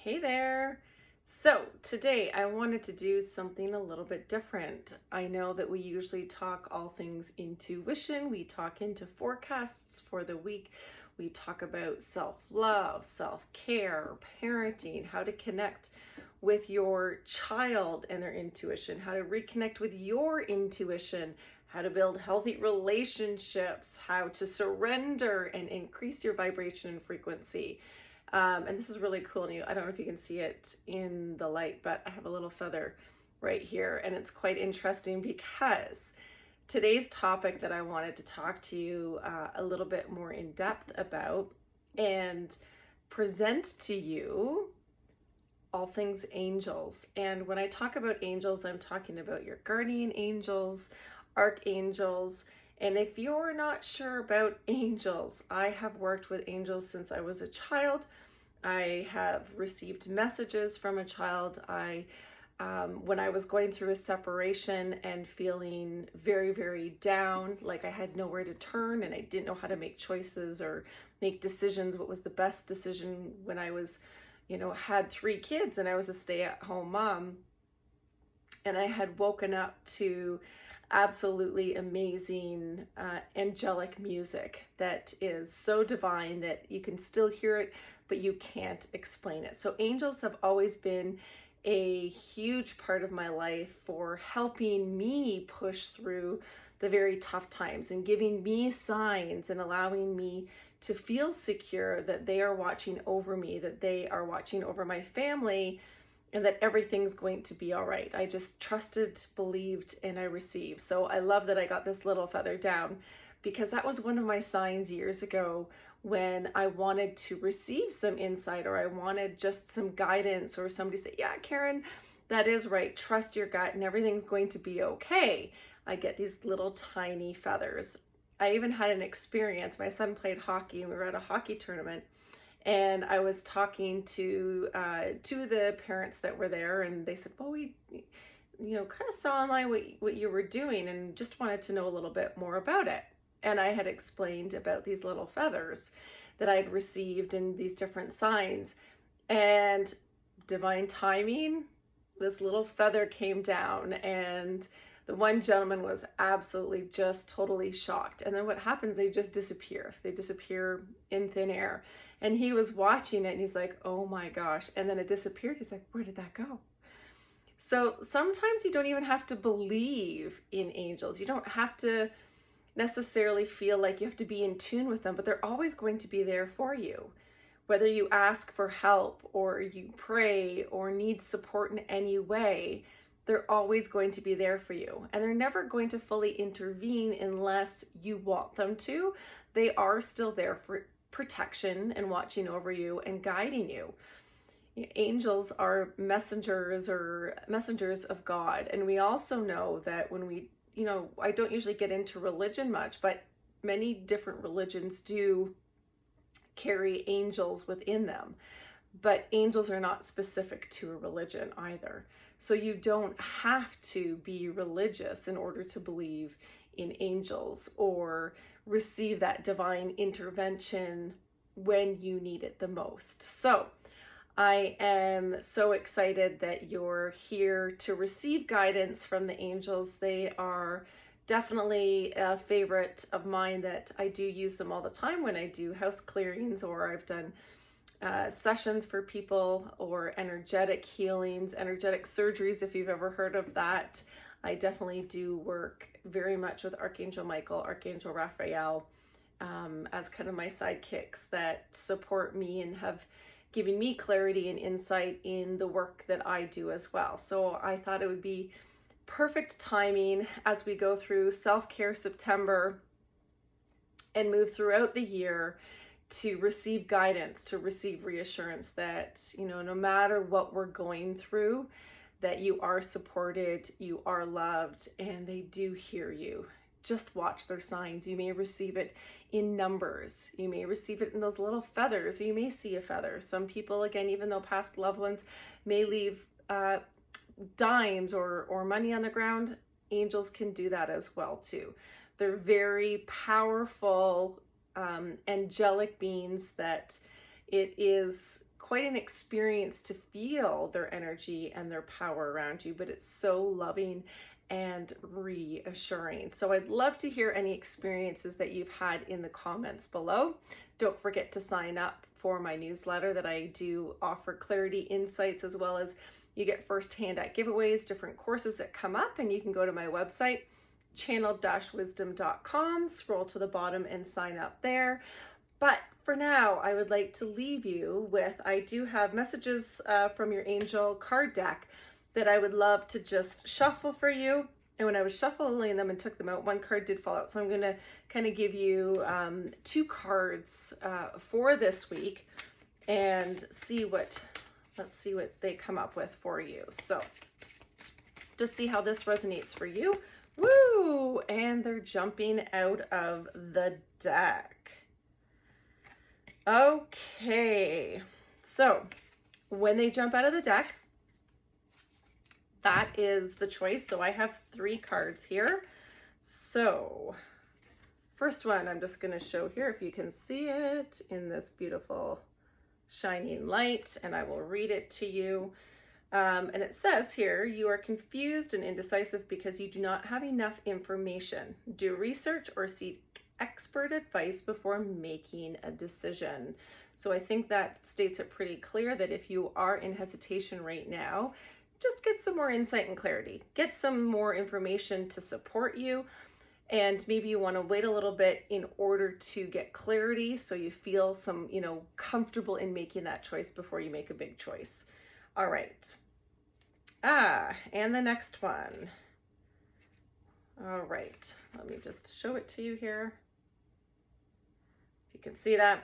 Hey there. So, today I wanted to do something a little bit different. I know that we usually talk all things intuition, we talk into forecasts for the week, we talk about self love, self care, parenting, how to connect with your child and their intuition, how to reconnect with your intuition, how to build healthy relationships, how to surrender and increase your vibration and frequency. And this is really cool. And I don't know if you can see it in the light, but I have a little feather right here. And it's quite interesting because today's topic that I wanted to talk to you a little bit more in depth about and present to you all things angels. And when I talk about angels, I'm talking about your guardian angels, archangels. And if you're not sure about angels, I have worked with angels since I was a child. I have received messages from a child. When I was going through a separation and feeling very, very down, like I had nowhere to turn and I didn't know how to make choices or make decisions, what was the best decision when I was, had 3 kids and I was a stay-at-home mom. And I had woken up to absolutely amazing angelic music that is so divine that you can still hear it, but you can't explain it. So angels have always been a huge part of my life for helping me push through the very tough times and giving me signs and allowing me to feel secure that they are watching over me, that they are watching over my family, and that everything's going to be all right. I just trusted, believed, and I received. So I love that I got this little feather down because that was one of my signs years ago when I wanted to receive some insight or I wanted just some guidance or somebody say, yeah, Karen, that is right. Trust your gut and everything's going to be okay. I get these little tiny feathers. I even had an experience. My son played hockey and we were at a hockey tournament. And I was talking to 2 of the parents that were there, and they said, well, we, kind of saw online what you were doing and just wanted to know a little bit more about it. And I had explained about these little feathers that I'd received and these different signs. And divine timing, this little feather came down and the one gentleman was absolutely just totally shocked. And then what happens, they just disappear. They disappear in thin air. And he was watching it and he's like, oh my gosh. And then it disappeared. He's like, where did that go? So sometimes you don't even have to believe in angels. You don't have to necessarily feel like you have to be in tune with them, but they're always going to be there for you. Whether you ask for help or you pray or need support in any way, they're always going to be there for you. And they're never going to fully intervene unless you want them to. They are still there for protection and watching over you and guiding you. Angels are messengers of God. And we also know that when we, I don't usually get into religion much, but many different religions do carry angels within them. But angels are not specific to a religion either. So you don't have to be religious in order to believe in angels or receive that divine intervention when you need it the most. So I am so excited that you're here to receive guidance from the angels. They are definitely a favorite of mine that I do use them all the time when I do house clearings or I've done sessions for people or energetic healings, energetic surgeries, if you've ever heard of that. I definitely do work very much with Archangel Michael, Archangel Raphael, as kind of my sidekicks that support me and have given me clarity and insight in the work that I do as well. So I thought it would be perfect timing as we go through Self-Care September and move throughout the year to receive guidance, to receive reassurance that, no matter what we're going through, that you are supported, you are loved, and they do hear you. Just watch their signs. You may receive it in numbers. You may receive it in those little feathers. You may see a feather. Some people, again, even though past loved ones may leave dimes or money on the ground, angels can do that as well too. They're very powerful angelic beings that it is quite an experience to feel their energy and their power around you, but it's so loving and reassuring. So I'd love to hear any experiences that you've had in the comments below. Don't forget to sign up for my newsletter that I do offer clarity insights, as well as you get first-hand at giveaways, different courses that come up, and you can go to my website, channeled-wisdom.com, scroll to the bottom and sign up there. But for now, I would like to leave you with, I do have messages from your angel card deck that I would love to just shuffle for you. And when I was shuffling them and took them out, one card did fall out. So I'm going to kind of give you 2 cards for this week and let's see what they come up with for you. So just see how this resonates for you. Woo! And they're jumping out of the deck. Okay, so when they jump out of the deck, that is the choice. So I have 3 cards here. So first one, I'm just going to show here if you can see it in this beautiful shining light, and I will read it to you. And it says here, you are confused and indecisive because you do not have enough information. Do research or seek expert advice before making a decision. So I think that states it pretty clear that if you are in hesitation right now, just get some more insight and clarity. Get some more information to support you. And maybe you want to wait a little bit in order to get clarity so you feel some, comfortable in making that choice before you make a big choice. All right. And the next one. All right. Let me just show it to you here. You can see that.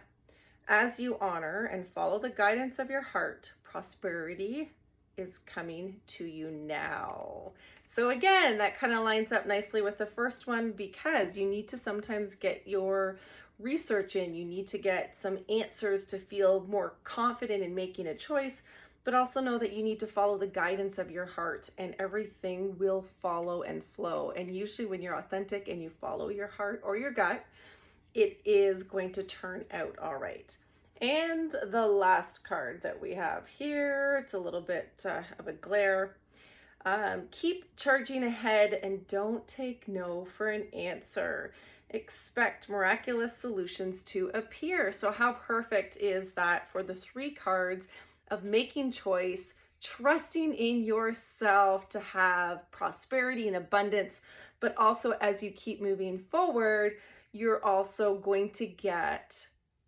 As you honor and follow the guidance of your heart, prosperity is coming to you now. So again, that kind of lines up nicely with the first one, because you need to sometimes get your research in. You need to get some answers to feel more confident in making a choice, but also know that you need to follow the guidance of your heart, and everything will follow and flow. And usually when you're authentic and you follow your heart or your gut, it is going to turn out all right. And the last card that we have here, it's a little bit of a glare. Keep charging ahead and don't take no for an answer. Expect miraculous solutions to appear. So how perfect is that for the 3 cards of making choice, trusting in yourself to have prosperity and abundance, but also as you keep moving forward, you're also going to get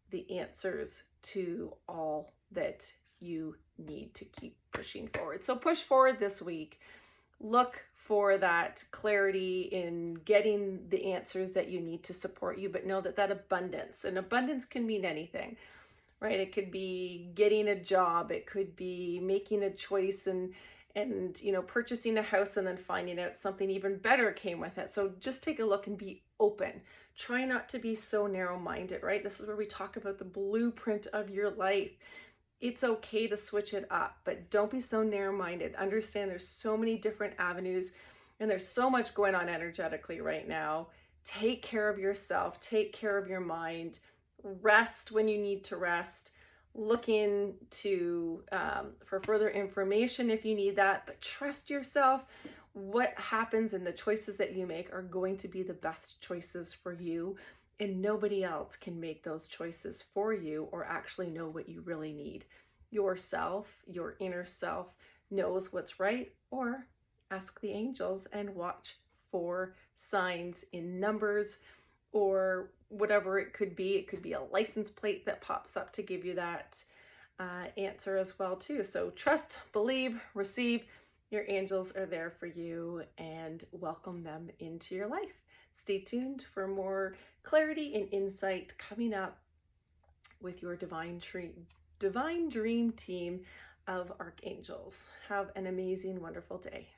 the answers to all that you need to keep pushing forward. So push forward this week. Look for that clarity in getting the answers that you need to support you, but know that abundance, and abundance can mean anything, right? It could be getting a job. It could be making a choice and purchasing a house and then finding out something even better came with it. So just take a look and be open. Try not to be so narrow-minded, right? This is where we talk about the blueprint of your life. It's okay to switch it up, but don't be so narrow-minded. Understand there's so many different avenues and there's so much going on energetically right now. Take care of yourself. Take care of your mind. Rest when you need to rest. Look into for further information if you need that, but trust yourself. What happens and the choices that you make are going to be the best choices for you, and nobody else can make those choices for you or actually know what you really need. Yourself, your inner self, knows what's right, or ask the angels and watch for signs in numbers or whatever it could be. It could be a license plate that pops up to give you that answer as well too. So trust, believe, receive. Your angels are there for you, and welcome them into your life. Stay tuned for more clarity and insight coming up with your divine dream team of archangels. Have an amazing, wonderful day.